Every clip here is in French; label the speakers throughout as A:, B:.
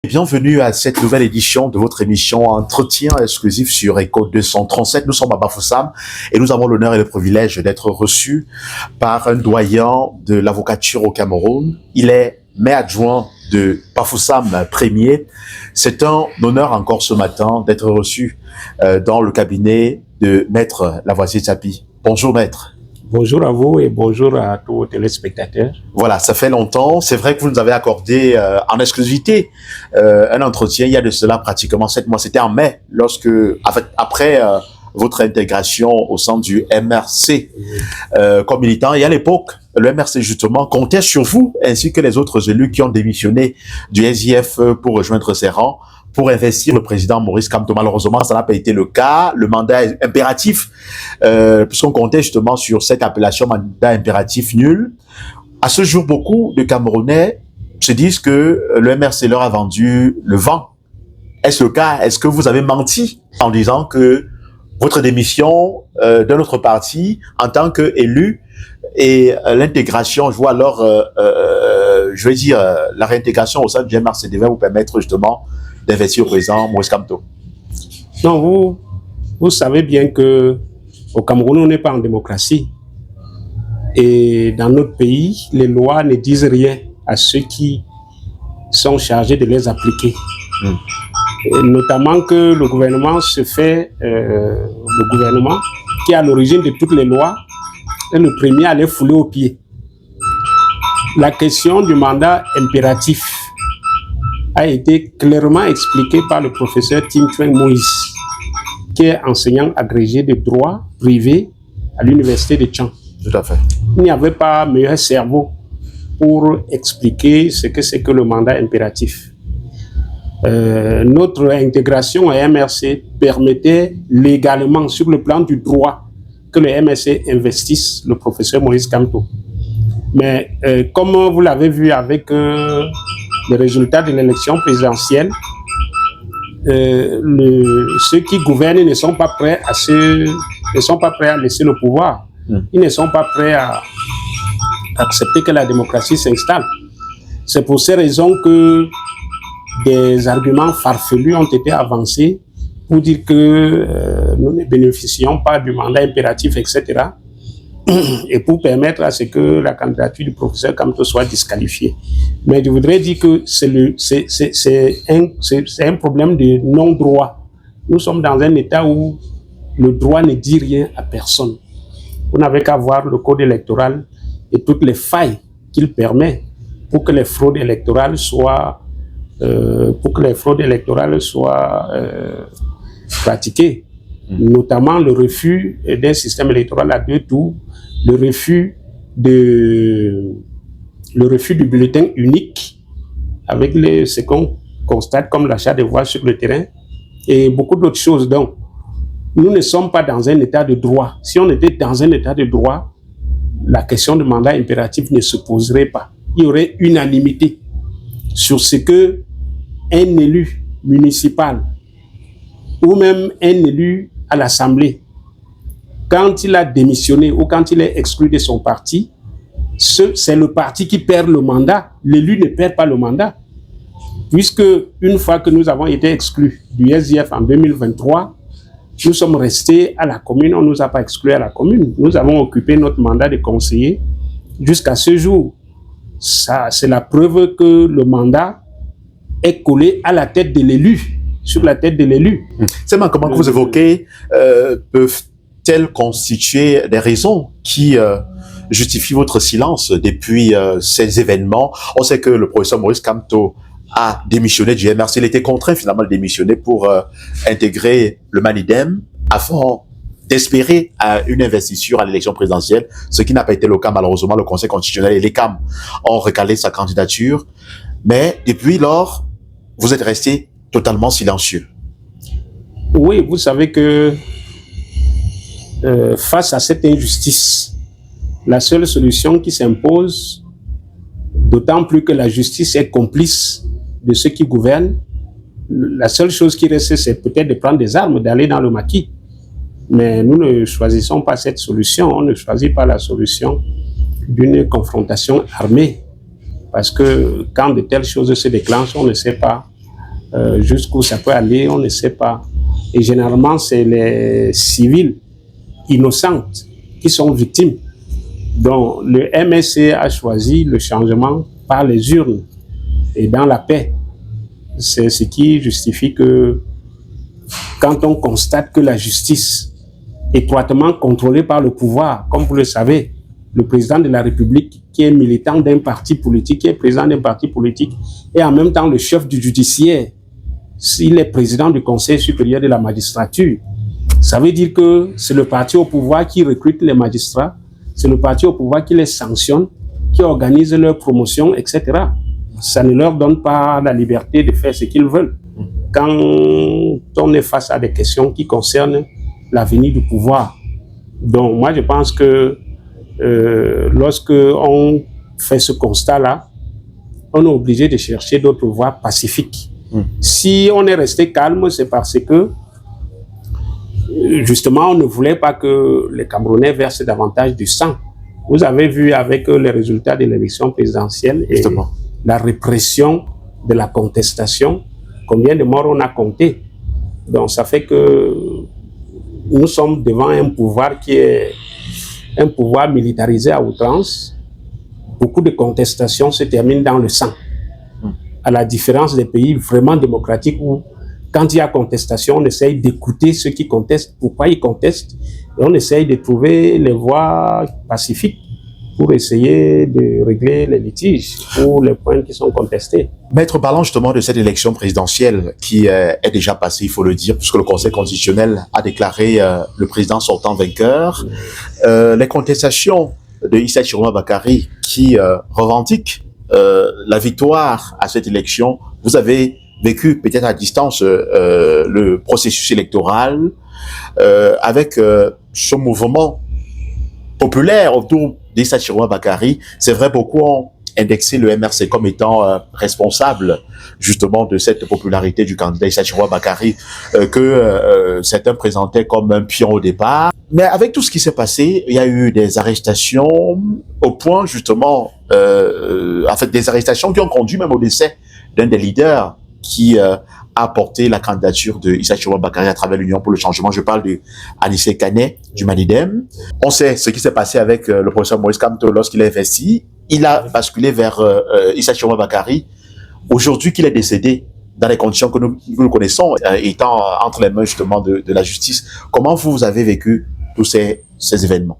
A: Bienvenue à cette nouvelle édition de votre émission Entretien exclusif sur Echo 237. Nous sommes à Bafoussam et nous avons l'honneur et le privilège d'être reçus par un doyen de l'avocature au Cameroun. Il est maire adjoint de Bafoussam Premier. C'est un honneur encore ce matin d'être reçu dans le cabinet de Maître Lavoisier Tsapi. Bonjour Maître.
B: Bonjour à vous et bonjour à tous les téléspectateurs.
A: Voilà, ça fait longtemps. C'est vrai que vous nous avez accordé en exclusivité un entretien il y a de cela pratiquement 7 mois. C'était en mai, après votre intégration au sein du MRC comme militant. Et à l'époque, le MRC justement comptait sur vous ainsi que les autres élus qui ont démissionné du SIF pour rejoindre ses rangs, pour investir le président Maurice Kamto. Malheureusement, ça n'a pas été le cas. Le mandat est impératif, puisqu'on comptait justement sur cette appellation mandat impératif nul. À ce jour, beaucoup de Camerounais se disent que le MRC leur a vendu le vent. Est-ce le cas? Est-ce que vous avez menti en disant que votre démission d'un autre parti en tant qu'élu et l'intégration, je vois alors, la réintégration au sein du MRC devait vous permettre justement d'investir au président Maurice Kamto?
B: Non, vous savez bien que au Cameroun, on n'est pas en démocratie. Et dans notre pays, les lois ne disent rien à ceux qui sont chargés de les appliquer. Et notamment que le gouvernement le gouvernement qui est à l'origine de toutes les lois est le premier à les fouler aux pieds. La question du mandat impératif a été clairement expliquée par le professeur Tim Chuen Moïse, qui est enseignant agrégé de droit privé à l'université de Tchang.
A: Tout à fait.
B: Il n'y avait pas meilleur cerveau pour expliquer ce que c'est que le mandat impératif. Notre intégration à MRC permettait légalement, sur le plan du droit, que le MRC investisse le professeur Maurice Kamto. Mais comme vous l'avez vu avec les résultats de l'élection présidentielle, ceux qui gouvernent ne sont pas prêts à laisser le pouvoir. Ils ne sont pas prêts à accepter que la démocratie s'installe. C'est pour ces raisons que des arguments farfelus ont été avancés pour dire que nous ne bénéficions pas du mandat impératif, etc. et pour permettre à ce que la candidature du professeur Kamto soit disqualifiée. Mais je voudrais dire que c'est un problème de non-droit. Nous sommes dans un état où le droit ne dit rien à personne. Vous n'avez qu'à voir le code électoral et toutes les failles qu'il permet pour que les fraudes électorales soient pratiquées. Notamment le refus d'un système électoral à 2 tours, le refus du bulletin unique avec ce qu'on constate comme l'achat de voix sur le terrain et beaucoup d'autres choses. Donc, nous ne sommes pas dans un état de droit. Si on était dans un état de droit, la question du mandat impératif ne se poserait pas. Il y aurait unanimité sur ce que un élu municipal ou même un élu à l'Assemblée, quand il a démissionné ou quand il est exclu de son parti, c'est le parti qui perd le mandat. L'élu ne perd pas le mandat. Puisque une fois que nous avons été exclus du SIF en 2023, nous sommes restés à la commune, on ne nous a pas exclus à la commune. Nous avons occupé notre mandat de conseiller jusqu'à ce jour. Ça, c'est la preuve que le mandat est collé à la tête de l'élu, sur la tête de l'élu.
A: Ces manquements que vous évoquez peuvent-elles constituer des raisons qui justifient votre silence depuis ces événements? On sait que le professeur Maurice Kamto a démissionné du MRC. Il était contraint finalement de démissionner pour intégrer le Manidem afin d'espérer une investiture à l'élection présidentielle, ce qui n'a pas été le cas. Malheureusement, le Conseil constitutionnel et l'ECAM ont recalé sa candidature. Mais depuis lors, vous êtes resté totalement silencieux.
B: Oui, vous savez que face à cette injustice, la seule solution qui s'impose, d'autant plus que la justice est complice de ceux qui gouvernent, la seule chose qui reste, c'est peut-être de prendre des armes, d'aller dans le maquis. Mais nous ne choisissons pas cette solution, on ne choisit pas la solution d'une confrontation armée. Parce que quand de telles choses se déclenchent, on ne sait pas Jusqu'où ça peut aller, on ne sait pas. Et généralement, c'est les civils innocentes qui sont victimes. Donc, le MSC a choisi le changement par les urnes et dans la paix. C'est ce qui justifie que quand on constate que la justice, étroitement contrôlée par le pouvoir, comme vous le savez, le président de la République, qui est militant d'un parti politique, qui est président d'un parti politique, et en même temps le chef du judiciaire, s'il est président du Conseil supérieur de la magistrature, ça veut dire que c'est le parti au pouvoir qui recrute les magistrats, c'est le parti au pouvoir qui les sanctionne, qui organise leur promotion, etc. Ça ne leur donne pas la liberté de faire ce qu'ils veulent. Quand on est face à des questions qui concernent l'avenir du pouvoir. Donc moi je pense que lorsque on fait ce constat-là, on est obligé de chercher d'autres voies pacifiques. Si on est resté calme, c'est parce que justement on ne voulait pas que les Camerounais versent davantage du sang. Vous avez vu avec les résultats de l'élection présidentielle et justement la répression de la contestation, combien de morts on a compté. Donc ça fait que nous sommes devant un pouvoir qui est un pouvoir militarisé à outrance. Beaucoup de contestations se terminent dans le sang. À la différence des pays vraiment démocratiques où, quand il y a contestation, on essaye d'écouter ceux qui contestent, pourquoi ils contestent, et on essaye de trouver les voies pacifiques pour essayer de régler les litiges ou les points qui sont contestés.
A: Maître, parlons justement de cette élection présidentielle qui est déjà passée, il faut le dire, puisque le Conseil constitutionnel a déclaré le président sortant vainqueur. Les contestations de Issa Chiroma Bakary qui revendiquent la victoire à cette élection, vous avez vécu peut-être à distance le processus électoral avec ce mouvement populaire autour d'Issa Chiroma Bakary. C'est vrai, beaucoup ont indexé le MRC comme étant responsable justement de cette popularité du candidat Issa Chiroma Bakary que certains présentaient comme un pion au départ. Mais avec tout ce qui s'est passé, il y a eu des arrestations au point justement, en fait des arrestations qui ont conduit même au décès d'un des leaders qui a porté la candidature de Issa Chiroma Bakary à travers l'Union pour le changement. Je parle de Anissé Kané du Manidem. On sait ce qui s'est passé avec le professeur Maurice Kamto lorsqu'il est investi. Il a basculé vers Issa Chiroma Bakary. Aujourd'hui qu'il est décédé, dans les conditions que nous connaissons, étant entre les mains justement de la justice, comment vous avez vécu tous ces événements?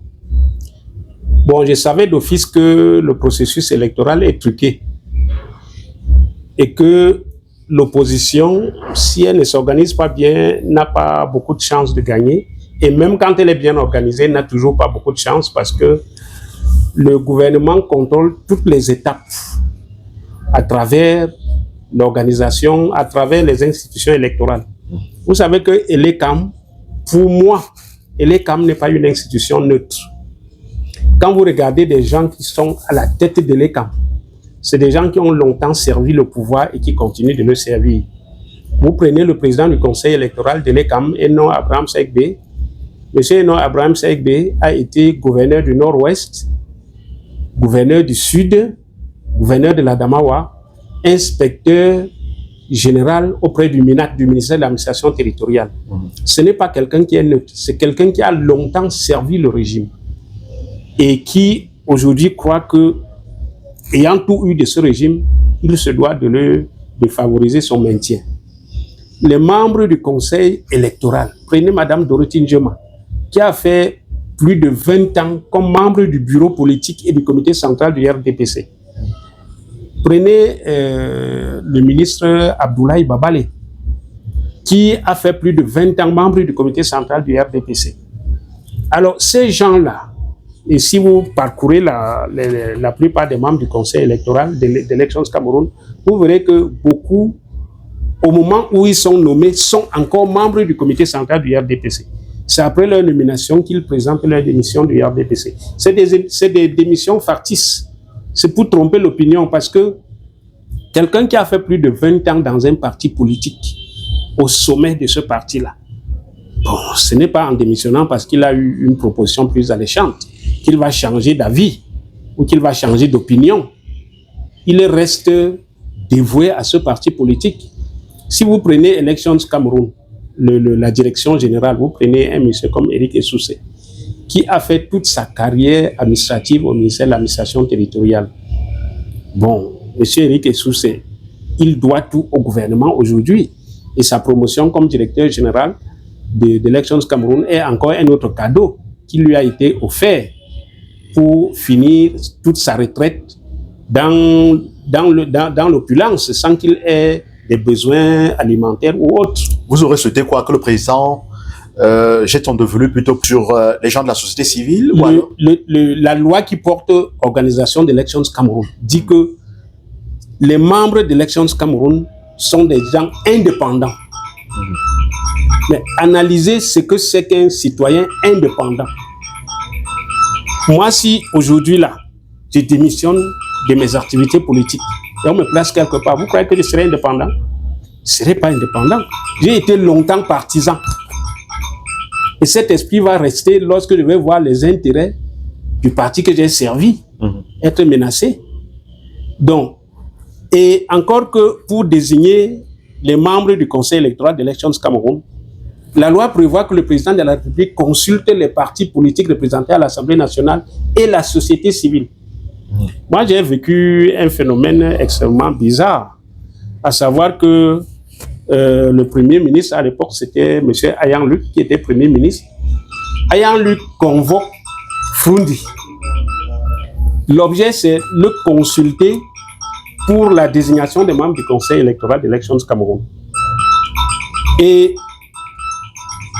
B: Bon, je savais d'office que le processus électoral est truqué et que l'opposition, si elle ne s'organise pas bien, n'a pas beaucoup de chances de gagner. Et même quand elle est bien organisée, n'a toujours pas beaucoup de chances parce que le gouvernement contrôle toutes les étapes à travers l'organisation, à travers les institutions électorales. Vous savez que ELECAM, pour moi, ELECAM n'est pas une institution neutre. Quand vous regardez des gens qui sont à la tête de l'ELECAM, c'est des gens qui ont longtemps servi le pouvoir et qui continuent de le servir. Vous prenez le président du conseil électoral de l'ELECAM, Eno Abraham Seigbe. Monsieur Eno Abraham Seigbe a été gouverneur du Nord-Ouest, gouverneur du Sud, gouverneur de l'Adamawa, inspecteur général auprès du MINAT, du ministère de l'administration territoriale. Ce n'est pas quelqu'un qui est neutre, c'est quelqu'un qui a longtemps servi le régime et qui aujourd'hui croit que, ayant tout eu de ce régime, il se doit de favoriser son maintien. Les membres du conseil électoral, prenez Madame Dorothy Njema, qui a fait plus de 20 ans comme membre du bureau politique et du comité central du RDPC. Prenez le ministre Abdoulaye Babale, qui a fait plus de 20 ans membre du comité central du RDPC. Alors, ces gens-là, et si vous parcourez la plupart des membres du conseil électoral d'Elections Cameroun, vous verrez que beaucoup, au moment où ils sont nommés, sont encore membres du comité central du RDPC. C'est après leur nomination qu'ils présentent leur démission du RDPC. C'est des démissions factices. C'est pour tromper l'opinion parce que quelqu'un qui a fait plus de 20 ans dans un parti politique, au sommet de ce parti-là, bon, ce n'est pas en démissionnant parce qu'il a eu une proposition plus alléchante qu'il va changer d'avis ou qu'il va changer d'opinion. Il reste dévoué à ce parti politique. Si vous prenez Elections Cameroun, la direction générale, vous prenez un monsieur comme Eric Essoussé, qui a fait toute sa carrière administrative au ministère de l'administration territoriale. Bon, monsieur Eric Essoussé, il doit tout au gouvernement aujourd'hui. Et sa promotion comme directeur général d'Elections Cameroun est encore un autre cadeau qui lui a été offert pour finir toute sa retraite dans l'opulence, sans qu'il ait des besoins alimentaires ou autres.
A: Vous aurez souhaité quoi? Que le président jette son devenu plutôt sur les gens de la société civile?
B: La loi qui porte organisation d'Elections Cameroun dit que les membres d'Elections Cameroun sont des gens indépendants. Mais analysez ce que c'est qu'un citoyen indépendant. Moi, si aujourd'hui là, je démissionne de mes activités politiques et on me place quelque part, vous croyez que je serai indépendant? Je ne serai pas indépendant. J'ai été longtemps partisan. Et cet esprit va rester lorsque je vais voir les intérêts du parti que j'ai servi être menacés. Donc, et encore que pour désigner les membres du Conseil électoral d'Elections Cameroun, la loi prévoit que le président de la République consulte les partis politiques représentés à l'Assemblée nationale et la société civile. Moi, j'ai vécu un phénomène extrêmement bizarre, à savoir que le Premier ministre à l'époque, c'était M. Ayan Luc, qui était Premier ministre. Ayan Luc convoque Frundi. L'objet, c'est le consulter pour la désignation des membres du Conseil électoral d'Elections Cameroun. Et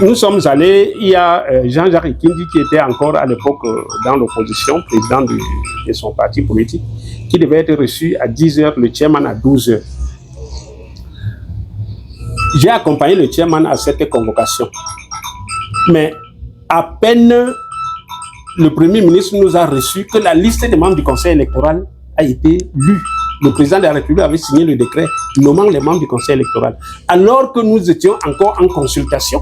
B: nous sommes allés, il y a Jean-Jacques Ikindi qui était encore à l'époque dans l'opposition, président de son parti politique, qui devait être reçu à 10h, le chairman à 12h. J'ai accompagné le chairman à cette convocation. Mais à peine le Premier ministre nous a reçus que la liste des membres du Conseil électoral a été lue. Le président de la République avait signé le décret nommant les membres du Conseil électoral, alors que nous étions encore en consultation.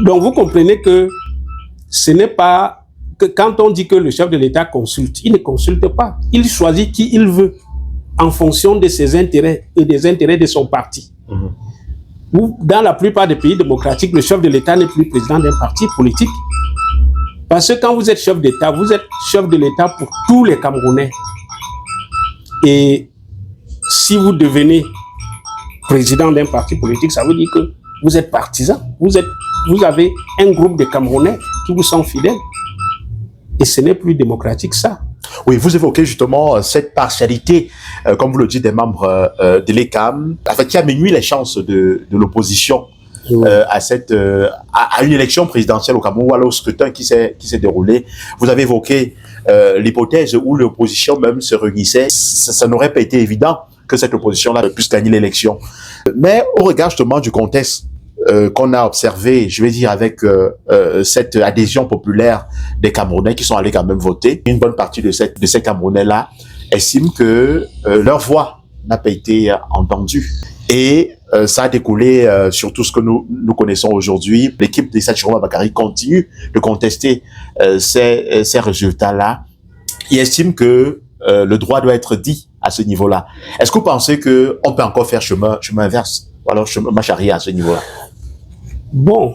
B: Donc vous comprenez que ce n'est pas que quand on dit que le chef de l'État consulte, il ne consulte pas. Il choisit qui il veut en fonction de ses intérêts et des intérêts de son parti. Dans la plupart des pays démocratiques, le chef de l'État n'est plus président d'un parti politique. Parce que quand vous êtes chef d'État, vous êtes chef de l'État pour tous les Camerounais. Et si vous devenez président d'un parti politique, ça veut dire que vous êtes partisan. Vous avez un groupe de Camerounais qui vous sont fidèles. Et ce n'est plus démocratique, ça.
A: Oui, vous évoquez justement cette partialité, comme vous le dites, des membres de l'ECAM, qui a minuit les chances de l'opposition à une élection présidentielle au Cameroun, ou alors au scrutin qui s'est déroulé. Vous avez évoqué l'hypothèse où l'opposition même se réunissait. Ça n'aurait pas été évident que cette opposition-là puisse gagner l'élection. Mais au regard justement du contexte qu'on a observé, je vais dire, avec cette adhésion populaire des Camerounais qui sont allés quand même voter, une bonne partie de ces Camerounais-là estiment que leur voix n'a pas été entendue. Et ça a découlé sur tout ce que nous connaissons aujourd'hui. L'équipe d'Issa Chiroma Bakary continue de contester ces résultats-là. Il estime que le droit doit être dit à ce niveau-là. Est-ce que vous pensez qu'on peut encore faire chemin inverse, ou alors chemin arrière à ce niveau-là?
B: Bon,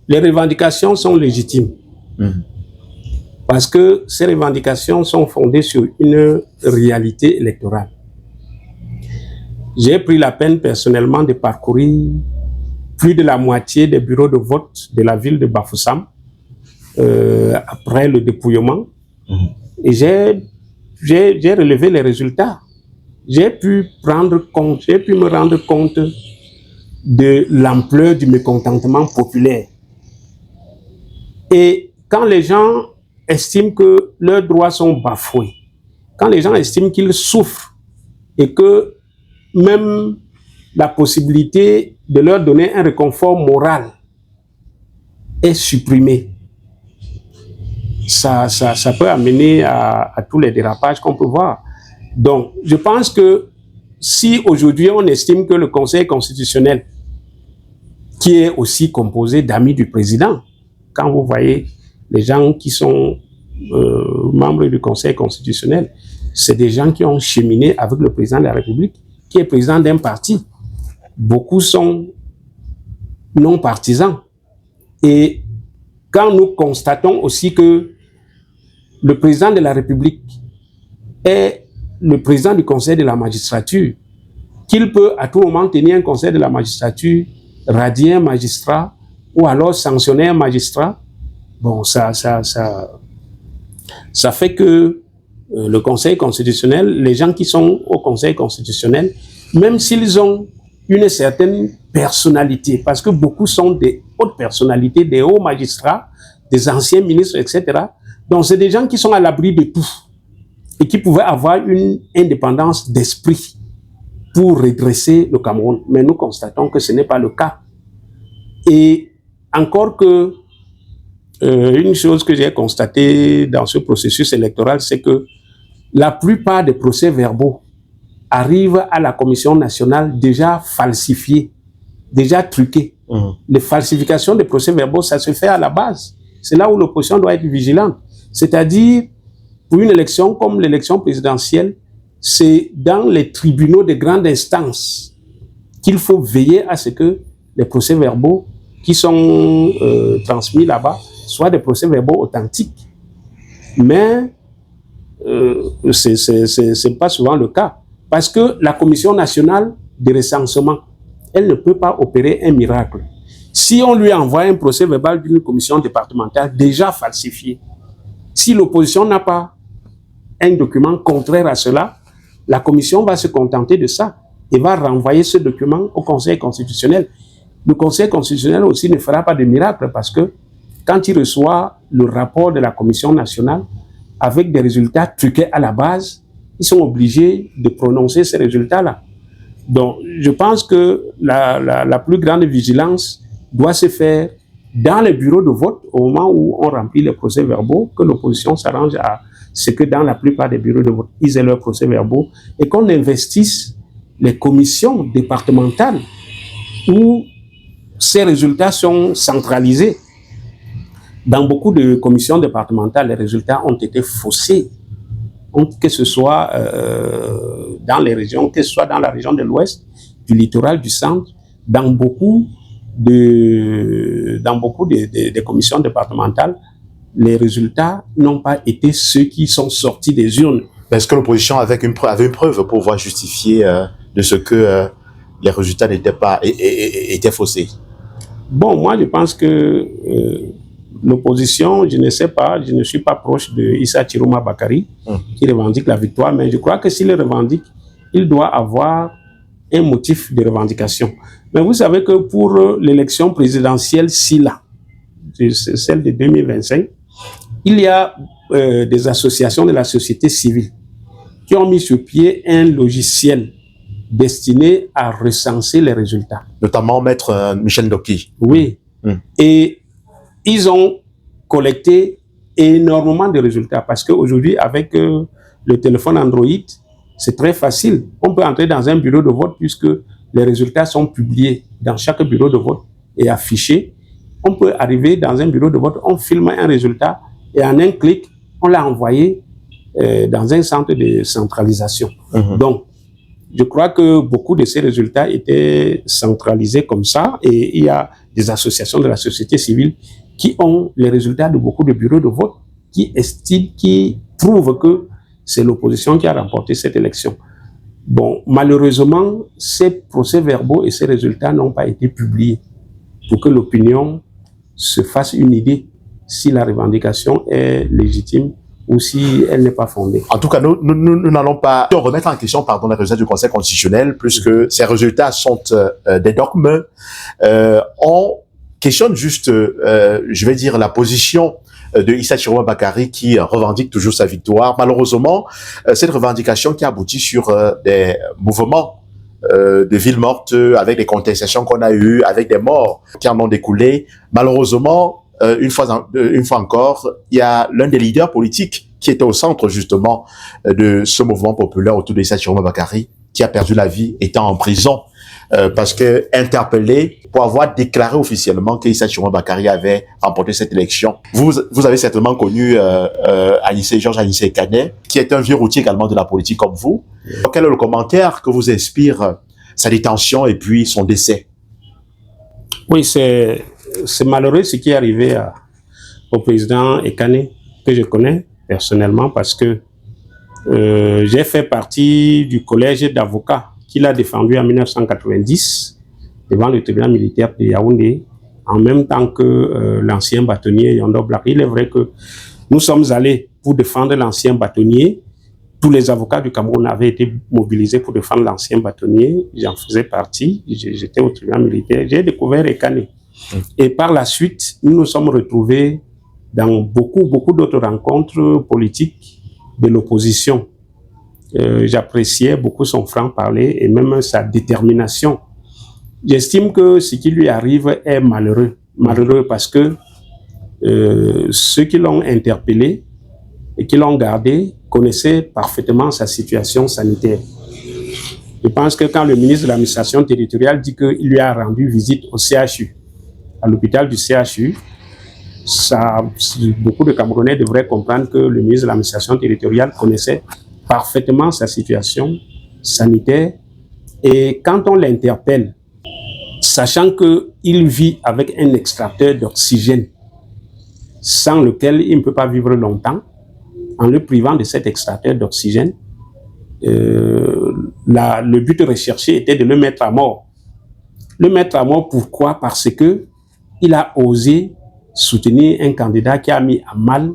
B: les revendications sont légitimes. Parce que ces revendications sont fondées sur une réalité électorale. J'ai pris la peine personnellement de parcourir plus de la moitié des bureaux de vote de la ville de Bafoussam après le dépouillement. Et j'ai relevé les résultats. J'ai pu me rendre compte de l'ampleur du mécontentement populaire. Et quand les gens estiment que leurs droits sont bafoués, quand les gens estiment qu'ils souffrent et que même la possibilité de leur donner un réconfort moral est supprimée, ça peut amener à tous les dérapages qu'on peut voir. Donc, je pense que si aujourd'hui on estime que le Conseil constitutionnel, qui est aussi composé d'amis du président, quand vous voyez les gens qui sont membres du Conseil constitutionnel, c'est des gens qui ont cheminé avec le président de la République, qui est président d'un parti. beaucoup sont non partisans. Et quand nous constatons aussi que le président de la République est le président du Conseil de la magistrature, qu'il peut à tout moment tenir un Conseil de la magistrature, radier un magistrat ou alors sanctionner un magistrat, bon, ça fait que le Conseil constitutionnel, les gens qui sont au Conseil constitutionnel, même s'ils ont une certaine personnalité, parce que beaucoup sont des hautes personnalités, des hauts magistrats, des anciens ministres, etc. Donc, c'est des gens qui sont à l'abri de tout et qui pouvaient avoir une indépendance d'esprit pour redresser le Cameroun. Mais nous constatons que ce n'est pas le cas. Et encore que, une chose que j'ai constatée dans ce processus électoral, c'est que la plupart des procès-verbaux arrivent à la Commission nationale déjà falsifiés, déjà truqués. Les falsifications des procès-verbaux, ça se fait à la base. C'est là où l'opposition doit être vigilante. C'est-à-dire, pour une élection comme l'élection présidentielle, c'est dans les tribunaux de grande instance qu'il faut veiller à ce que les procès-verbaux qui sont transmis là-bas soient des procès-verbaux authentiques. Mais c'est pas souvent le cas. Parce que la Commission nationale de recensement, elle ne peut pas opérer un miracle. Si on lui envoie un procès-verbal d'une commission départementale déjà falsifié, si l'opposition n'a pas un document contraire à cela, la commission va se contenter de ça et va renvoyer ce document au Conseil constitutionnel. Le Conseil constitutionnel aussi ne fera pas de miracle parce que quand il reçoit le rapport de la Commission nationale avec des résultats truqués à la base, ils sont obligés de prononcer ces résultats-là. Donc, je pense que la plus grande vigilance doit se faire dans les bureaux de vote au moment où on remplit les procès-verbaux, que l'opposition s'arrange à ce que dans la plupart des bureaux de vote, ils aient leurs procès-verbaux et qu'on investisse les commissions départementales où ces résultats sont centralisés. Dans beaucoup de commissions départementales, les résultats ont été faussés. Que ce soit dans les régions, que ce soit dans la région de l'Ouest, du littoral, du centre, dans beaucoup de commissions départementales, les résultats n'ont pas été ceux qui sont sortis des urnes.
A: Est-ce que l'opposition avait une preuve pour pouvoir justifier de ce que les résultats étaient faussés?
B: Bon, moi je pense que l'opposition, je ne sais pas, je ne suis pas proche de Issa Chiroma Bakary qui revendique la victoire, mais je crois que s'il le revendique, il doit avoir un motif de revendication. Mais vous savez que pour l'élection présidentielle SILA, celle de 2025, il y a des associations de la société civile qui ont mis sur pied un logiciel destiné à recenser les résultats.
A: Notamment Maître Michel Ndoki.
B: Oui. Et ils ont collecté énormément de résultats parce qu'aujourd'hui, avec le téléphone Android, c'est très facile. On peut entrer dans un bureau de vote puisque les résultats sont publiés dans chaque bureau de vote et affichés. On peut arriver dans un bureau de vote, on filme un résultat et en un clic, on l'a envoyé dans un centre de centralisation. Donc, je crois que beaucoup de ces résultats étaient centralisés comme ça et il y a des associations de la société civile qui ont les résultats de beaucoup de bureaux de vote qui prouvent que c'est l'opposition qui a remporté cette élection. Bon, malheureusement, ces procès-verbaux et ces résultats n'ont pas été publiés pour que l'opinion se fasse une idée si la revendication est légitime ou si elle n'est pas fondée.
A: En tout cas, nous n'allons pas remettre en question les résultats du Conseil constitutionnel, puisque ces résultats sont des dogmes. On questionne juste, je vais dire, la position de Issa Chiroma Bakary qui revendique toujours sa victoire. Malheureusement, cette revendication qui aboutit sur des mouvements de villes mortes, avec des contestations qu'on a eues, avec des morts qui en ont découlé. Malheureusement, une fois encore, il y a l'un des leaders politiques qui était au centre justement de ce mouvement populaire autour de Issa Chiroma Bakary, qui a perdu la vie étant en prison parce que interpellé pour avoir déclaré officiellement que Issa Chiroma Bakary avait remporté cette élection. Vous avez certainement connu Georges Anissé Canet, qui est un vieux routier également de la politique comme vous. Quel est le commentaire que vous inspire sa détention et puis son décès.
B: Oui, c'est malheureux ce qui est arrivé au président Ekane, que je connais personnellement, parce que j'ai fait partie du collège d'avocats qu'il a défendu en 1990 devant le tribunal militaire de Yaoundé, en même temps que l'ancien bâtonnier Yondo Blak. Il est vrai que nous sommes allés pour défendre l'ancien bâtonnier. Tous les avocats du Cameroun avaient été mobilisés pour défendre l'ancien bâtonnier. J'en faisais partie. J'étais au tribunal militaire. J'ai découvert Ekane. Et par la suite, nous nous sommes retrouvés dans beaucoup d'autres rencontres politiques de l'opposition. J'appréciais beaucoup son franc-parler et même sa détermination. J'estime que ce qui lui arrive est malheureux. Malheureux parce que ceux qui l'ont interpellé et qui l'ont gardé connaissaient parfaitement sa situation sanitaire. Je pense que quand le ministre de l'administration territoriale dit qu'il lui a rendu visite au CHU, à l'hôpital du CHU, beaucoup de Camerounais devraient comprendre que le ministre de l'administration territoriale connaissait parfaitement sa situation sanitaire. Et quand on l'interpelle, sachant qu'il vit avec un extracteur d'oxygène sans lequel il ne peut pas vivre longtemps, en le privant de cet extracteur d'oxygène, le but recherché était de le mettre à mort. Le mettre à mort, pourquoi? Parce qu'il a osé soutenir un candidat qui a mis à mal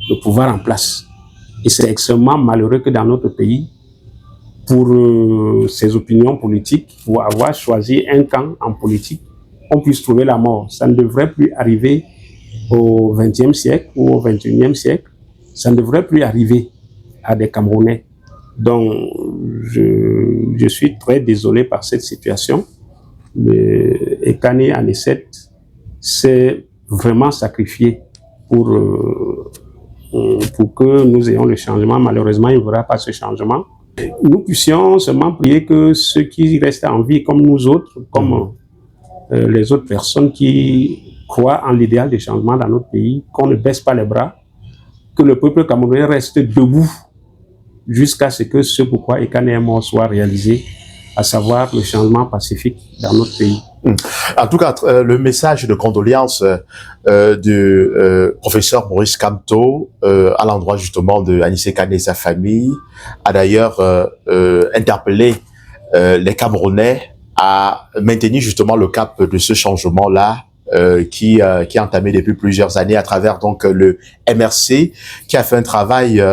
B: le pouvoir en place. Et c'est extrêmement malheureux que dans notre pays, pour ses opinions politiques, pour avoir choisi un camp en politique, on puisse trouver la mort. Ça ne devrait plus arriver au XXe siècle ou au XXIe siècle. Ça ne devrait plus arriver à des Camerounais. Donc, je suis très désolé par cette situation. Ekane Anicet s'est vraiment sacrifié pour que nous ayons le changement. Malheureusement, il n'y aura pas ce changement. Nous puissions seulement prier que ceux qui restent en vie, comme nous autres, comme les autres personnes qui croient en l'idéal des changements dans notre pays, qu'on ne baisse pas les bras, que le peuple camerounais reste debout jusqu'à ce que ce pourquoi Ekane est mort soit réalisé, à savoir le changement pacifique dans notre pays.
A: En tout cas, le message de condoléances du professeur Maurice Kamto à l'endroit justement de Anicet Ekane et sa famille a d'ailleurs interpellé les Camerounais à maintenir justement le cap de ce changement-là qui est entamé depuis plusieurs années à travers donc le MRC, qui a fait un travail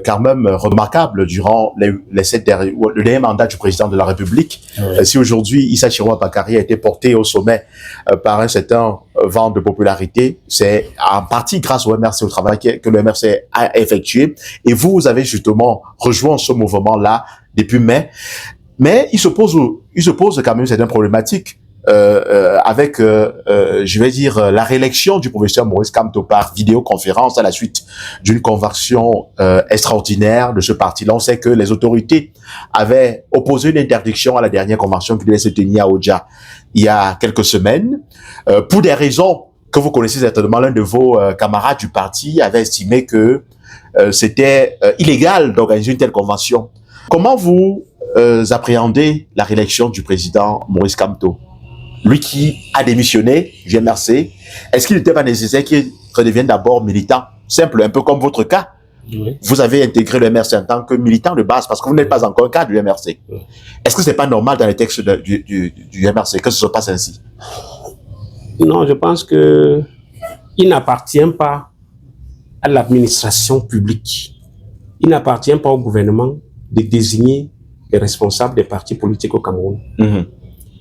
A: quand même remarquable durant le dernier mandat du président de la République. Si aujourd'hui Issa Chirwa Bakary a été porté au sommet par un certain vent de popularité, c'est en partie grâce au MRC, au travail que le MRC a effectué. Et vous avez justement rejoint ce mouvement-là depuis mai. Mais il se pose quand même certaines problématiques. Avec, je vais dire, la réélection du professeur Maurice Kamto par vidéoconférence à la suite d'une convention extraordinaire de ce parti-là. On sait que les autorités avaient opposé une interdiction à la dernière convention qui devait se tenir à Oudja il y a quelques semaines, pour des raisons que vous connaissez certainement. L'un de vos camarades du parti avait estimé que c'était illégal d'organiser une telle convention. Comment vous appréhendez la réélection du président Maurice Kamto? Lui qui a démissionné du MRC, est-ce qu'il n'était pas nécessaire qu'il redevienne d'abord militant? Simple, un peu comme votre cas. Oui. Vous avez intégré le MRC en tant que militant de base, parce que vous n'êtes pas encore un cadre du MRC. Oui. Est-ce que ce n'est pas normal dans les textes du MRC que ce se passe ainsi?
B: Non, je pense qu'il n'appartient pas à l'administration publique. Il n'appartient pas au gouvernement de désigner les responsables des partis politiques au Cameroun.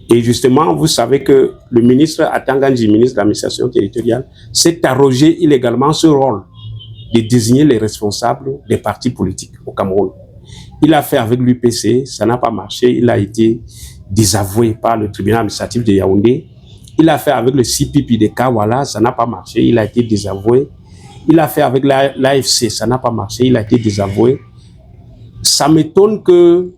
B: Et justement, vous savez que le ministre Atanganji, ministre de l'administration territoriale, s'est arrogé illégalement ce rôle de désigner les responsables des partis politiques au Cameroun. Il a fait avec l'UPC, ça n'a pas marché, il a été désavoué par le tribunal administratif de Yaoundé. Il a fait avec le CPP de Kawala, ça n'a pas marché, il a été désavoué. Il a fait avec l'AFC, ça n'a pas marché, il a été désavoué. Ça m'étonne que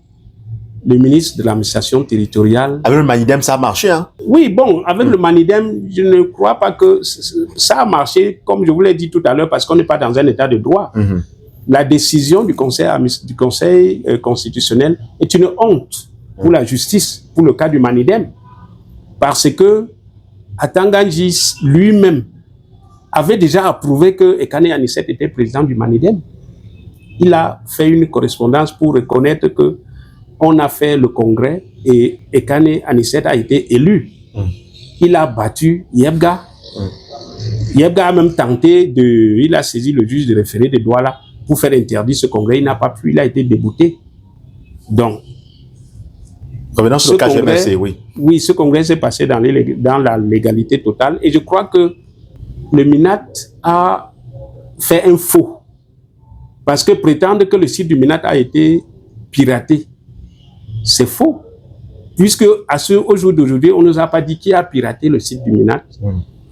B: le ministre de l'administration territoriale...
A: Avec le Manidem, ça a marché, hein?
B: Oui, bon, avec le Manidem, je ne crois pas que ça a marché, comme je vous l'ai dit tout à l'heure, parce qu'on n'est pas dans un état de droit. La décision du Conseil constitutionnel est une honte. pour la justice, pour le cas du Manidem. Parce que Atangangis lui-même avait déjà approuvé que Ekane Anicet était président du Manidem. Il a fait une correspondance pour reconnaître que on a fait le congrès et Ekane Anicet a été élu. Il a battu Yebga. Yebga a même tenté il a saisi le juge de référé de Douala pour faire interdire ce congrès. Il n'a pas pu, il a été débouté. Donc,
A: revenons sur le cas GMRC, oui.
B: Oui, ce congrès s'est passé dans la légalité totale et je crois que le MINAT a fait un faux. Parce que prétendre que le site du MINAT a été piraté, c'est faux. Puisque au jour d'aujourd'hui, on ne nous a pas dit qui a piraté le site du MINAT.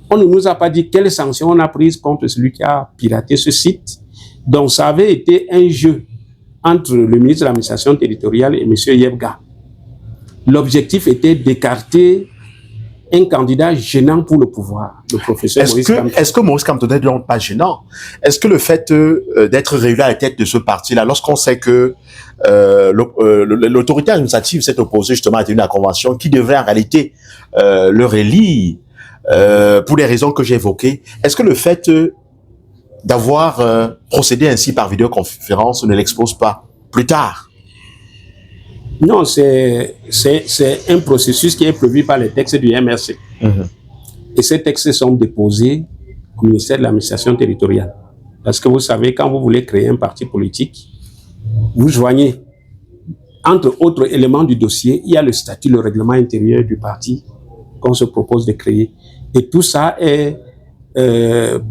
B: On ne nous a pas dit quelles sanctions on a prises contre celui qui a piraté ce site. Donc ça avait été un jeu entre le ministre de l'administration territoriale et M. Yebga. L'objectif était d'écarter un candidat gênant pour le pouvoir, le professeur Maurice Kamto.
A: Est-ce que Maurice Kamto n'est donc pas gênant? Est-ce que le fait d'être réélu à la tête de ce parti-là, lorsqu'on sait que l'autorité administrative s'est opposée justement à la convention qui devrait en réalité le relire pour les raisons que j'ai évoquées, est-ce que le fait d'avoir procédé ainsi par vidéoconférence ne l'expose pas plus tard?
B: Non, c'est un processus qui est prévu par les textes du MRC. Et ces textes sont déposés au ministère de l'administration territoriale. Parce que vous savez, quand vous voulez créer un parti politique, vous joignez, entre autres éléments du dossier, il y a le statut, le règlement intérieur du parti qu'on se propose de créer. Et tout ça est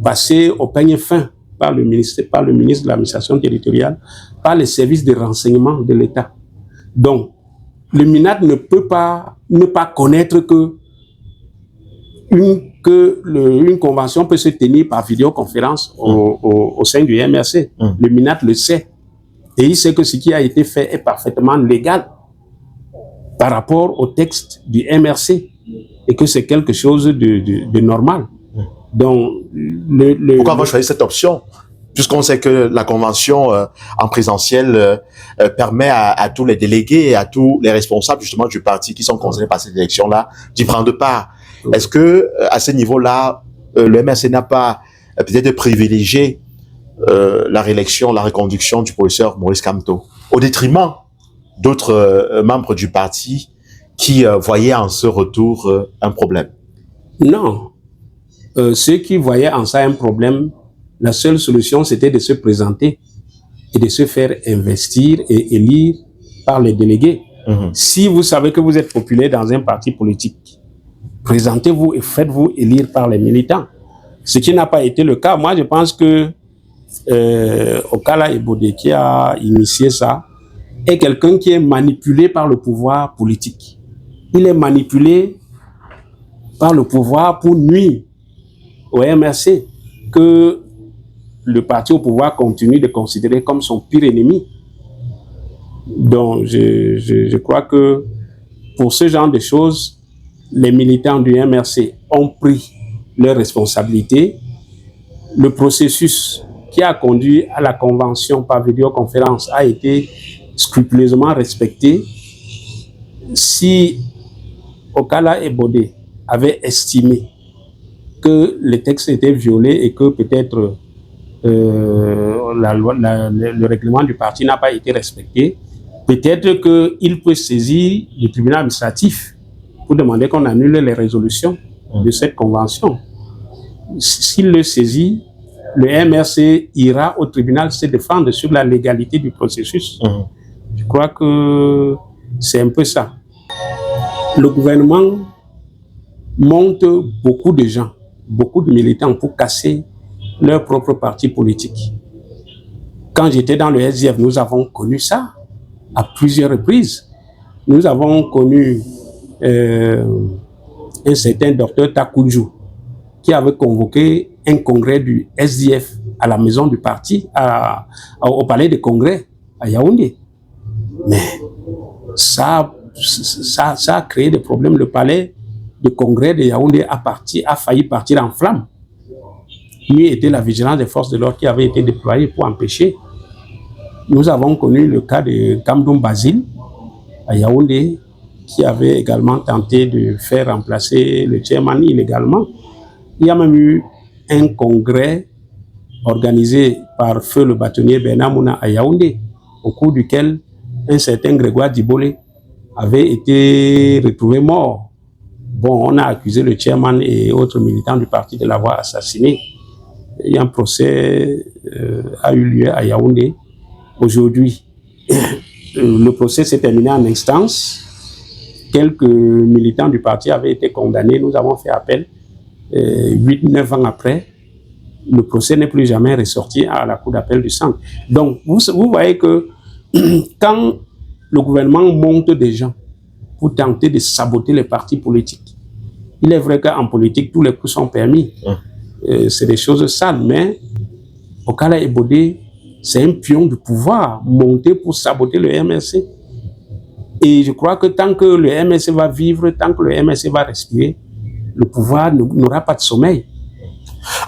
B: passé au peigne fin par le ministre de l'administration territoriale, par les services de renseignement de l'État. Donc, le MINAT ne peut pas ne pas connaître que une convention peut se tenir par vidéoconférence au sein du MRC. Le MINAT le sait. Et il sait que ce qui a été fait est parfaitement légal par rapport au texte du MRC et que c'est quelque chose de normal. Donc,
A: pourquoi avoir choisi cette option? Puisqu'on sait que la convention en présentiel permet à tous les délégués et à tous les responsables justement du parti qui sont concernés par cette élection-là d'y prendre part. Est-ce que à ce niveau-là, le MRC n'a pas peut-être privilégié la réélection, la reconduction du professeur Maurice Kamto au détriment d'autres membres du parti qui voyaient en ce retour un problème?
B: Non. Ceux qui voyaient en ça un problème, la seule solution, c'était de se présenter et de se faire investir et élire par les délégués. Si vous savez que vous êtes populaire dans un parti politique, présentez-vous et faites-vous élire par les militants. Ce qui n'a pas été le cas. Moi, je pense que Okala Ebode, qui a initié ça, est quelqu'un qui est manipulé par le pouvoir politique. Il est manipulé par le pouvoir pour nuire au MRC, que le parti au pouvoir continue de considérer comme son pire ennemi. Donc, je crois que pour ce genre de choses, les militants du MRC ont pris leurs responsabilités. Le processus qui a conduit à la convention par vidéoconférence a été scrupuleusement respecté. Si Okala Ebode avait estimé que le texte était violé et que peut-être le règlement du parti n'a pas été respecté, peut-être qu'il peut saisir le tribunal administratif pour demander qu'on annule les résolutions de cette convention. S'il le saisit, le MRC ira au tribunal se défendre sur la légalité du processus. Je crois que c'est un peu ça. Le gouvernement monte beaucoup de gens, beaucoup de militants pour casser leur propre parti politique. Quand j'étais dans le SDF, nous avons connu ça à plusieurs reprises. Nous avons connu un certain docteur Takoudjou qui avait convoqué un congrès du SDF à la maison du parti, au palais des congrès à Yaoundé. Mais ça a créé des problèmes. Le palais de congrès de Yaoundé a failli partir en flammes. Lui était la vigilance des forces de l'ordre qui avait été déployée pour empêcher. Nous avons connu le cas de Kamdoum Basile, à Yaoundé, qui avait également tenté de faire remplacer le chairman illégalement. Il y a même eu un congrès organisé par feu le bâtonnier Bernard Mouna à Yaoundé, au cours duquel un certain Grégoire Dibole avait été retrouvé mort. Bon, on a accusé le chairman et autres militants du parti de l'avoir assassiné. Et un procès a eu lieu à Yaoundé aujourd'hui. Le procès s'est terminé en instance. Quelques militants du parti avaient été condamnés. Nous avons fait appel. 8-9 ans après, le procès n'est plus jamais ressorti à la cour d'appel du centre. Donc, vous voyez que quand le gouvernement monte des gens pour tenter de saboter les partis politiques, il est vrai qu'en politique, tous les coups sont permis. C'est des choses sales, mais Okala Ebode, c'est un pion du pouvoir monté pour saboter le MRC. Et je crois que tant que le MRC va vivre, tant que le MRC va respirer, le pouvoir n'aura pas de sommeil.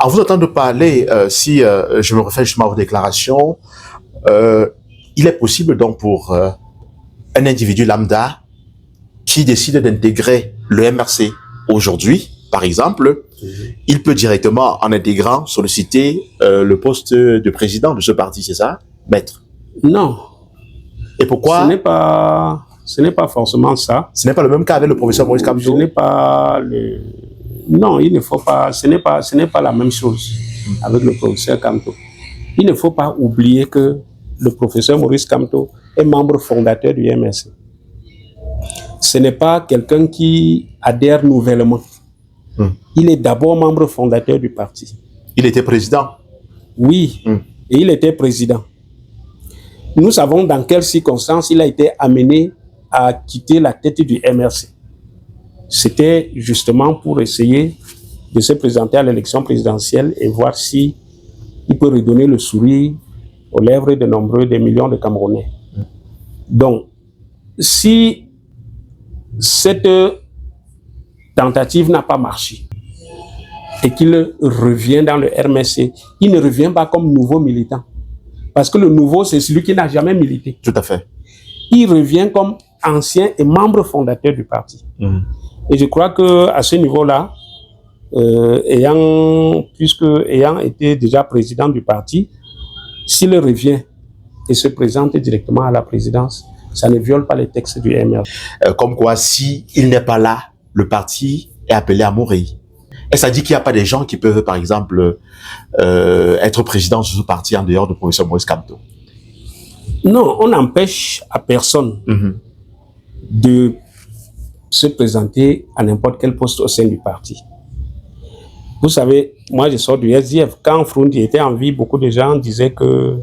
A: En vous entendant parler, si je me refais justement à vos déclarations, il est possible donc pour un individu lambda qui décide d'intégrer le MRC aujourd'hui, par exemple, il peut directement, en intégrant, solliciter le poste de président de ce parti, c'est ça, maître?
B: Non.
A: Et pourquoi?
B: Ce n'est pas forcément ça.
A: Ce n'est pas le même cas avec le professeur Maurice Kamto?
B: Non, il ne faut pas. Ce n'est pas la même chose avec le professeur Kamto. Il ne faut pas oublier que le professeur Maurice Kamto est membre fondateur du MRC. Ce n'est pas quelqu'un qui adhère nouvellement. Il est d'abord membre fondateur du parti.
A: Il était président?
B: Oui, et il était président. Nous savons dans quelles circonstances il a été amené à quitter la tête du MRC. C'était justement pour essayer de se présenter à l'élection présidentielle et voir si il peut redonner le sourire aux lèvres de des millions de Camerounais. Donc, si cette tentative n'a pas marché et qu'il revient dans le MRC, il ne revient pas comme nouveau militant. Parce que le nouveau, c'est celui qui n'a jamais milité.
A: Tout à fait.
B: Il revient comme ancien et membre fondateur du parti. Et je crois qu'à ce niveau-là, ayant été déjà président du parti, s'il revient et se présente directement à la présidence, ça ne viole pas les textes du MRC.
A: Comme quoi, s'il n'est pas là, le parti est appelé à mourir. Et ça dit qu'il n'y a pas des gens qui peuvent, par exemple, être président de ce parti en dehors du professeur Maurice Kamto?
B: Non, on n'empêche à personne de se présenter à n'importe quel poste au sein du parti. Vous savez, moi je sors du SDF. Quand Froundi était en vie, beaucoup de gens disaient que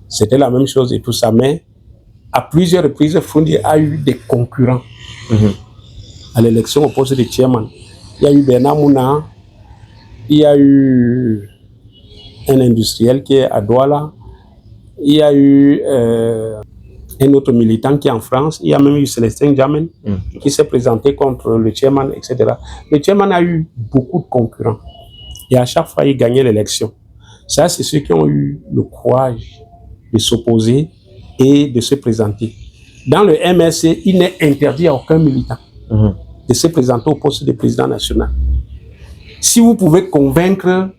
B: c'était la même chose et tout ça, mais à plusieurs reprises, Froundi a eu des concurrents à l'élection au poste de chairman. Il y a eu Bernard Mouna, il y a eu un industriel qui est à Douala, il y a eu un autre militant qui est en France, il y a même eu Célestin Jamen qui s'est présenté contre le chairman, etc. Le chairman a eu beaucoup de concurrents et à chaque fois il gagnait l'élection. Ça, c'est ceux qui ont eu le courage de s'opposer et de se présenter. Dans le MRC, il n'est interdit à aucun militant de se présenter au poste de président national. Si vous pouvez convaincre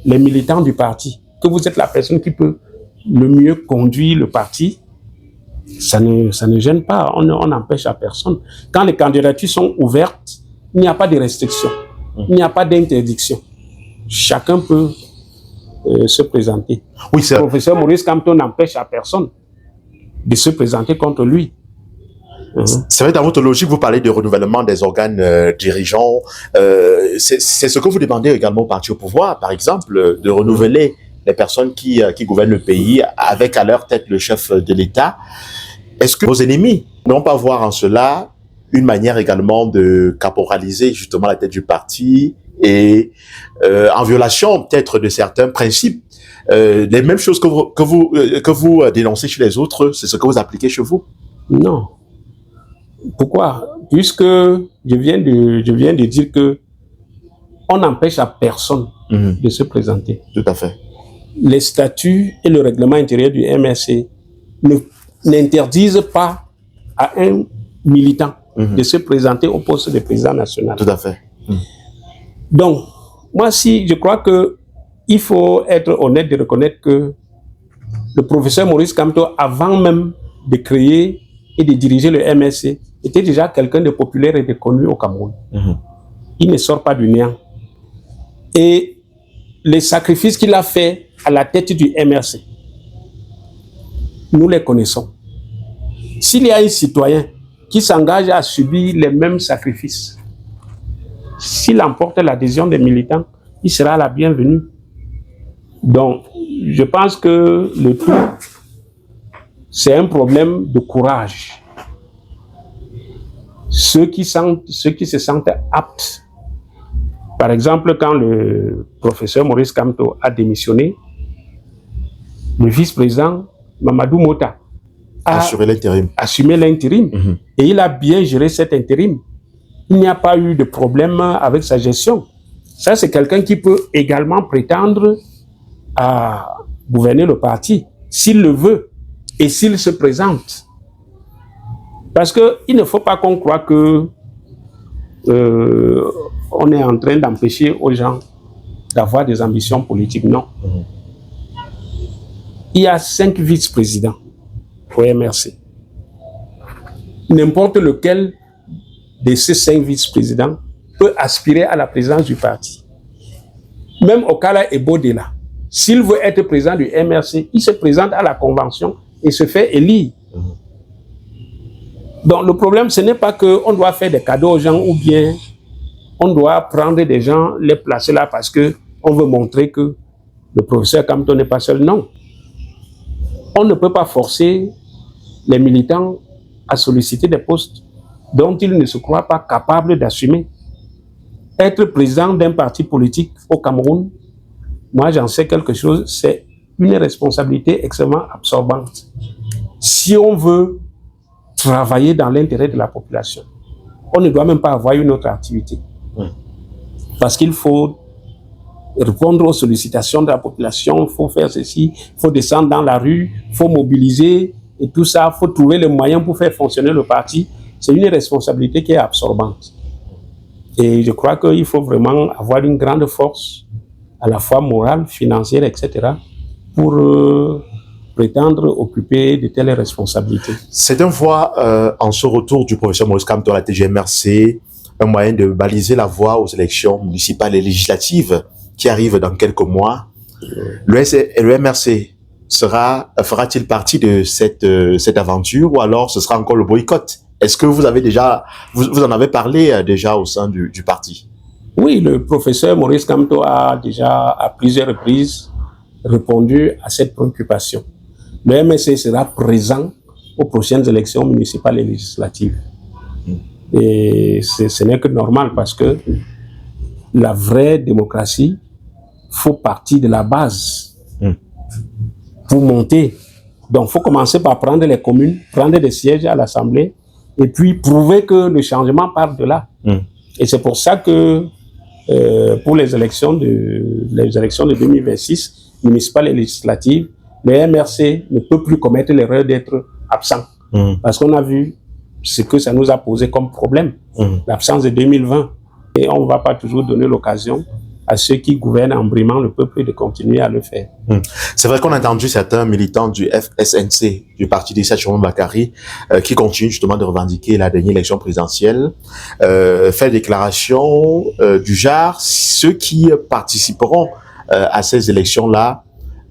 B: les militants du parti que vous êtes la personne qui peut le mieux conduire le parti, ça ne gêne pas, on n'empêche à personne. Quand les candidatures sont ouvertes, il n'y a pas de restriction, il n'y a pas d'interdiction. Chacun peut se présenter.
A: Oui,
B: le professeur Maurice Kamto n'empêche à personne de se présenter contre lui.
A: C'est vrai, dans votre logique, vous parlez de renouvellement des organes dirigeants. C'est ce que vous demandez également au parti au pouvoir, par exemple, de renouveler les personnes qui gouvernent le pays avec à leur tête le chef de l'État. Est-ce que vos ennemis n'ont pas voir en cela une manière également de caporaliser justement la tête du parti et en violation peut-être de certains principes? Les mêmes choses que vous dénoncez chez les autres, c'est ce que vous appliquez chez vous?
B: Non. Pourquoi? Puisque je viens de dire que on n'empêche à personne de se présenter.
A: Tout à fait.
B: Les statuts et le règlement intérieur du MRC n'interdisent pas à un militant de se présenter au poste de président national.
A: Tout à fait.
B: Donc, moi, je crois que il faut être honnête de reconnaître que le professeur Maurice Kamto, avant même de créer et de diriger le MSC, était déjà quelqu'un de populaire et de connu au Cameroun. Il ne sort pas du néant. Et les sacrifices qu'il a fait à la tête du MRC, nous les connaissons. S'il y a un citoyen qui s'engage à subir les mêmes sacrifices, s'il emporte l'adhésion des militants, il sera la bienvenue. Donc, je pense que le tout, c'est un problème de courage. Ceux qui se sentent aptes. Par exemple, quand le professeur Maurice Kamto a démissionné, le vice-président Mamadou Mota a assumé l'intérim. Et il a bien géré cet intérim. Il n'y a pas eu de problème avec sa gestion. Ça, c'est quelqu'un qui peut également prétendre à gouverner le parti, s'il le veut et s'il se présente. Parce qu'il ne faut pas qu'on croie que on est en train d'empêcher aux gens d'avoir des ambitions politiques. Non. Il y a 5 vice-présidents au MRC. N'importe lequel de ces 5 vice-présidents peut aspirer à la présidence du parti. Même Okala Ebodela, s'il veut être président du MRC, il se présente à la convention et se fait élire. Donc le problème, ce n'est pas qu'on doit faire des cadeaux aux gens ou bien on doit prendre des gens, les placer là parce qu'on veut montrer que le professeur Kamto n'est pas seul. Non. On ne peut pas forcer les militants à solliciter des postes dont ils ne se croient pas capables d'assumer. Être président d'un parti politique au Cameroun, moi j'en sais quelque chose, c'est une responsabilité extrêmement absorbante. Si on veut travailler dans l'intérêt de la population, on ne doit même pas avoir une autre activité. Parce qu'il faut répondre aux sollicitations de la population, il faut faire ceci, il faut descendre dans la rue, il faut mobiliser et tout ça, il faut trouver les moyens pour faire fonctionner le parti. C'est une responsabilité qui est absorbante. Et je crois qu'il faut vraiment avoir une grande force, à la fois morale, financière, etc., pour prétendre occuper de telles responsabilités.
A: C'est un fois, en ce retour du professeur Maurice Kamto à la TGMRC, un moyen de baliser la voie aux élections municipales et législatives qui arrivent dans quelques mois. Le MRC fera-t-il partie de cette aventure ou alors ce sera encore le boycott? Est-ce que vous avez déjà, vous en avez parlé déjà au sein du parti?
B: Oui, le professeur Maurice Kamto a déjà à plusieurs reprises répondu à cette préoccupation. Le MSC sera présent aux prochaines élections municipales et législatives. Et ce n'est que normal parce que la vraie démocratie faut partir de la base pour monter. Donc, il faut commencer par prendre les communes, prendre des sièges à l'Assemblée et puis prouver que le changement part de là. Et c'est pour ça que pour les élections de 2026, municipales et législatives, le MRC ne peut plus commettre l'erreur d'être absent. Parce qu'on a vu ce que ça nous a posé comme problème, l'absence de 2020. Et on ne va pas toujours donner l'occasion à ceux qui gouvernent en brimant le peuple de continuer à le faire.
A: C'est vrai qu'on a entendu certains militants du FSNC, du parti d'Issa Tchomon Bakary, qui continuent justement de revendiquer la dernière élection présidentielle, faire déclaration du genre, ceux qui participeront à ces élections-là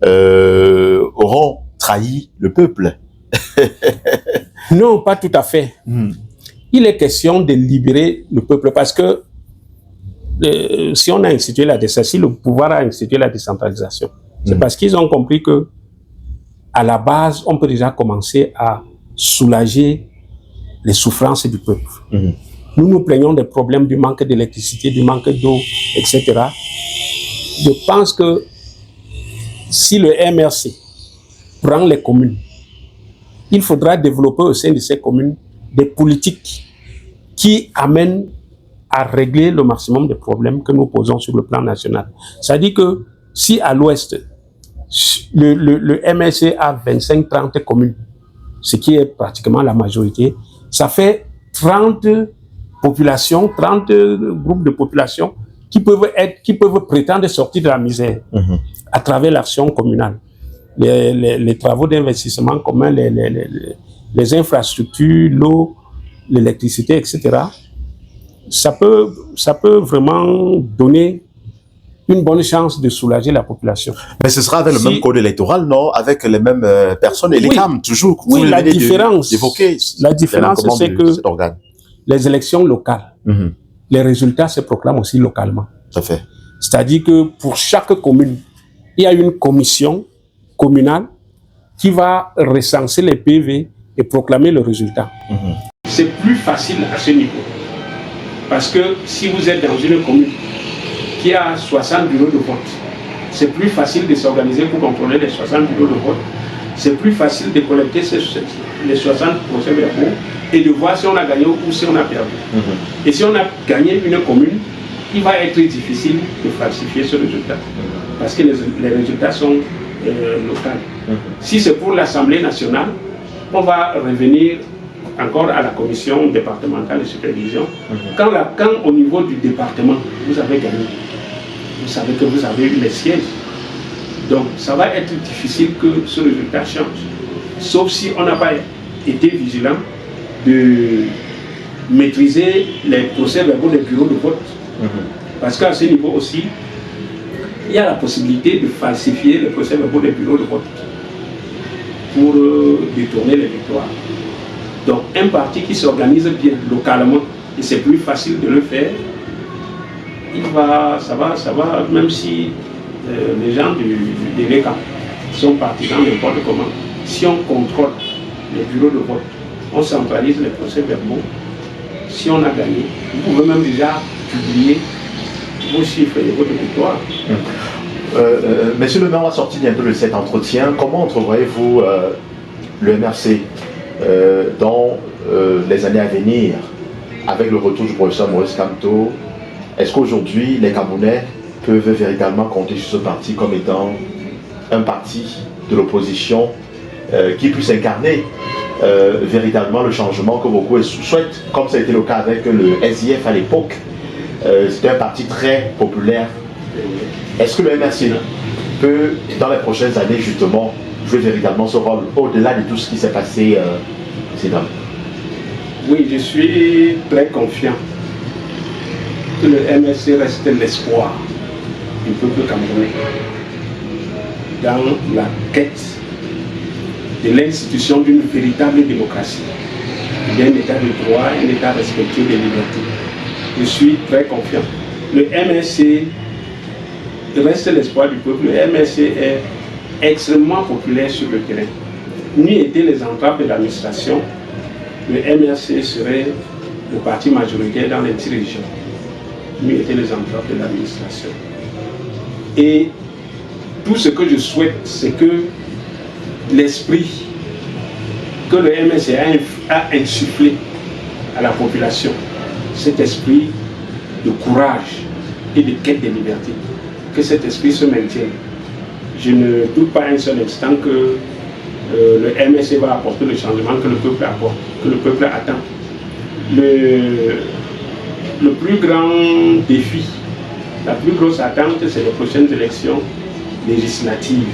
A: auront trahi le peuple.
B: Non, pas tout à fait. Il est question de libérer le peuple parce que si on a institué si le pouvoir a institué la décentralisation, c'est parce qu'ils ont compris que à la base, on peut déjà commencer à soulager les souffrances du peuple. Nous nous plaignons des problèmes du manque d'électricité, du manque d'eau, etc. Je pense que si le MRC prend les communes, il faudra développer au sein de ces communes des politiques qui amènent à régler le maximum de problèmes que nous posons sur le plan national. C'est-à-dire que si à l'ouest, le MRC a 25-30 communes, ce qui est pratiquement la majorité, ça fait 30 populations, 30 groupes de population qui peuvent prétendre sortir de la misère à travers l'action communale. Les travaux d'investissement communs, les infrastructures, l'eau, l'électricité, etc. Ça peut vraiment donner une bonne chance de soulager la population.
A: Mais ce sera avec le même code électoral, non? Avec les mêmes personnes et les CAM, toujours.
B: Oui, la différence, c'est que les élections locales, les résultats se proclament aussi localement.
A: Tout à fait.
B: C'est-à-dire que pour chaque commune, il y a une commission communale qui va recenser les PV et proclamer le résultat. C'est plus facile à ce niveau. Parce que si vous êtes dans une commune qui a 60 bureaux de vote, c'est plus facile de s'organiser pour contrôler les 60 bureaux de vote. C'est plus facile de collecter les 60 procès-verbaux et de voir si on a gagné ou si on a perdu. Et si on a gagné une commune, il va être difficile de falsifier ce résultat. Parce que les résultats sont locaux. Si c'est pour l'Assemblée nationale, on va revenir encore à la commission départementale de supervision. Quand au niveau du département, vous avez gagné, vous savez que vous avez eu les sièges. Donc, ça va être difficile que ce résultat change. Sauf si on n'a pas été vigilant de maîtriser les procès-verbaux des bureaux de vote. Parce qu'à ce niveau aussi, il y a la possibilité de falsifier les procès-verbaux des bureaux de vote pour détourner les victoires. Donc, un parti qui s'organise bien localement, et c'est plus facile de le faire, ça va, même si les gens du DVK sont partisans n'importe comment, si on contrôle les bureaux de vote, on centralise les procès-verbaux, si on a gagné, vous pouvez même déjà publier vos chiffres et votre victoire.
A: Monsieur le maire, on va sortir bientôt de cet entretien. Comment entrevoyez-vous le MRC dans les années à venir, avec le retour du professeur Maurice Kamto? Est-ce qu'aujourd'hui, les Camerounais peuvent véritablement compter sur ce parti comme étant un parti de l'opposition qui puisse incarner véritablement le changement que beaucoup souhaitent, comme ça a été le cas avec le SIF à l'époque? C'était un parti très populaire. Est-ce que le MRC peut, dans les prochaines années, justement, jouer véritablement ce rôle au-delà de tout ce qui s'est passé précédemment?
B: Oui, je suis très confiant que le MRC reste l'espoir du peuple camerounais dans la quête de l'institution d'une véritable démocratie, d'un état de droit, un état respectueux des libertés. Je suis très confiant. Le MRC reste l'espoir du peuple. Le MRC est extrêmement populaire sur le terrain. N'eût été les entraves de l'administration, le MRC serait le parti majoritaire dans les 10 régions. N'eût été les entraves de l'administration. Et tout ce que je souhaite, c'est que l'esprit que le MRC a insufflé à la population, cet esprit de courage et de quête des libertés, que cet esprit se maintienne. Je ne doute pas un seul instant que le MRC va apporter le changement que le peuple apporte, que le peuple attend. Le plus grand défi, la plus grosse attente, c'est les prochaines élections législatives.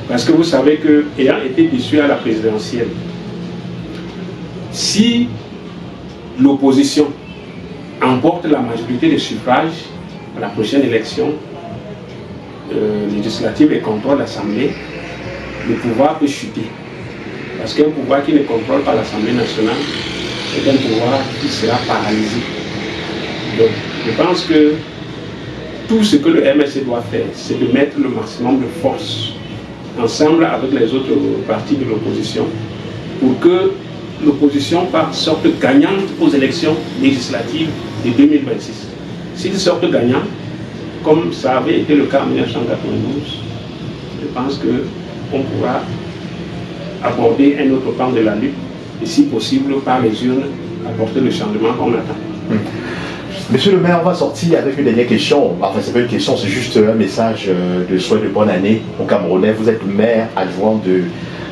B: Parce que vous savez que, ayant été déçu à la présidentielle, si l'opposition emporte la majorité des suffrages à la prochaine élection législative et contrôle l'Assemblée, le pouvoir peut chuter. Parce qu'un pouvoir qui ne contrôle pas l'Assemblée nationale est un pouvoir qui sera paralysé. Donc, je pense que tout ce que le MRC doit faire, c'est de mettre le maximum de force ensemble avec les autres partis de l'opposition pour que l'opposition sorte gagnante aux élections législatives de 2026. S'ils sortent gagnants, comme ça avait été le cas en 1992, je pense qu'on pourra aborder un autre pan de la lutte et si possible par les urnes apporter le changement qu'on attend.
A: Monsieur le maire, on va sortir avec une dernière question. Enfin, c'est pas une question, c'est juste un message de souhait de bonne année aux Camerounais. Vous êtes le maire adjoint de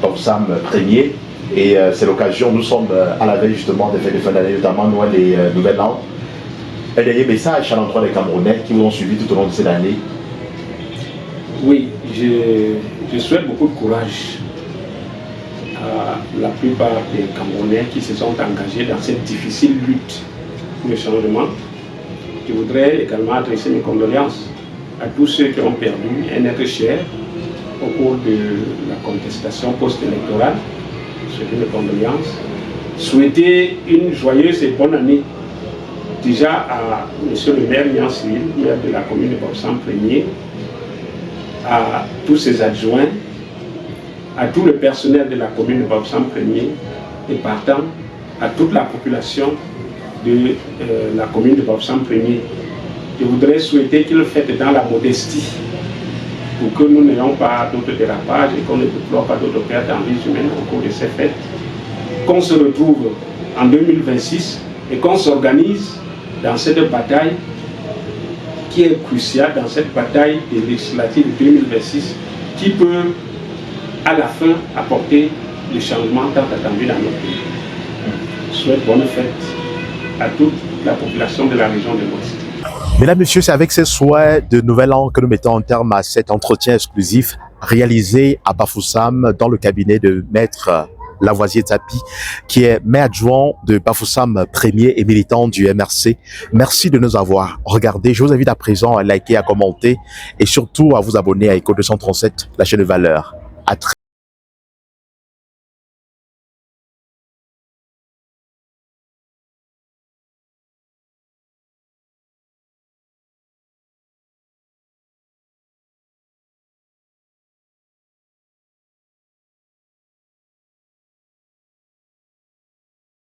A: Bamsam Premier. Et c'est l'occasion, nous sommes à la veille justement des fêtes de fin d'année, notamment Noël et Nouvel An. Un dernier message à l'endroit des Camerounais qui vous ont suivi tout au long de cette année.
B: Oui, je souhaite beaucoup de courage à la plupart des Camerounais qui se sont engagés dans cette difficile lutte pour le changement. Je voudrais également adresser mes condoléances à tous ceux qui ont perdu un être cher au cours de la contestation post-électorale. Souhaiter mes condoléances. Souhaiter une joyeuse et bonne année déjà à M. le maire Nian Cyril, maire de la commune de Bafoussam Premier, à tous ses adjoints, à tout le personnel de la commune de Bafoussam Premier et partant à toute la population de la commune de Bafoussam Premier. Je voudrais souhaiter qu'ils fêtent dans la modestie pour que nous n'ayons pas d'autres dérapages et qu'on ne déplore pas d'autres pertes en vie humaine au cours de ces fêtes. Qu'on se retrouve en 2026 et qu'on s'organise dans cette bataille qui est cruciale, dans cette bataille des législatives 2026 qui peut à la fin apporter le changement tant attendu dans notre pays. Je souhaite bonne fête à toute la population de la région de l'Ouest.
A: Mesdames, Messieurs, c'est avec ces souhaits de Nouvel An que nous mettons un terme à cet entretien exclusif réalisé à Bafoussam dans le cabinet de Maître Lavoisier Tapi, qui est maire adjoint de Bafoussam Premier et militant du MRC. Merci de nous avoir regardés. Je vous invite à présent à liker, à commenter et surtout à vous abonner à Eco 237, la chaîne de valeur. À très